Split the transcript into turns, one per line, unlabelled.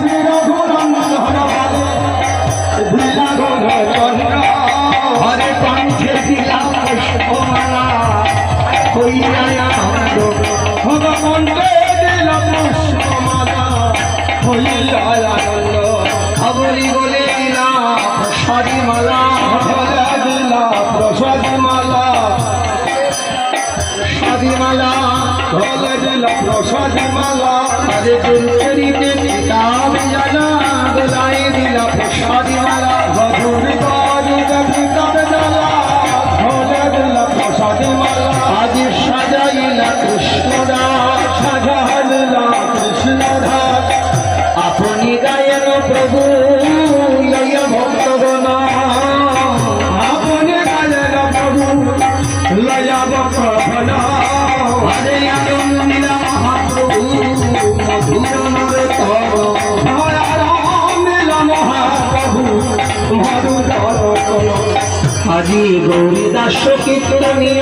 শ্রী রঘুনন্দন বলে দিলা গৌরচন্দ্র হরে কণ্ঠে দিলা পুষ্পমালা হইয়া আনন্দ ভগবন্তে দিলা পুষ্পমালা হইয়া আনন্দ খবরি বলে দিলা প্রসাদী মালা বলে দিলা প্রসাদী মালা প্রসাদী মালা বলে দিলা প্রসাদী মালা আরে চরিতে কিতাব জানা গলাই দিলা প্রসাদী মালা মধুর বাজুতে কিতাব জানা বলে দিলা প্রসাদী মালা আজ সাজাইলা কৃষ্ণদাস সাজাইলা কৃষ্ণদাস আপনি গায়েন প্রভু লইয়া ভক্তগণ আপনি গায়েন প্রভু লইয়া ভক্তগণ হরে আনন্দিল মহাপ্রভু মধুর নরতম আনন্দিল মহাপ্রভু মধুর নরতম আজি গৌরীদাস কীর্তনিয়া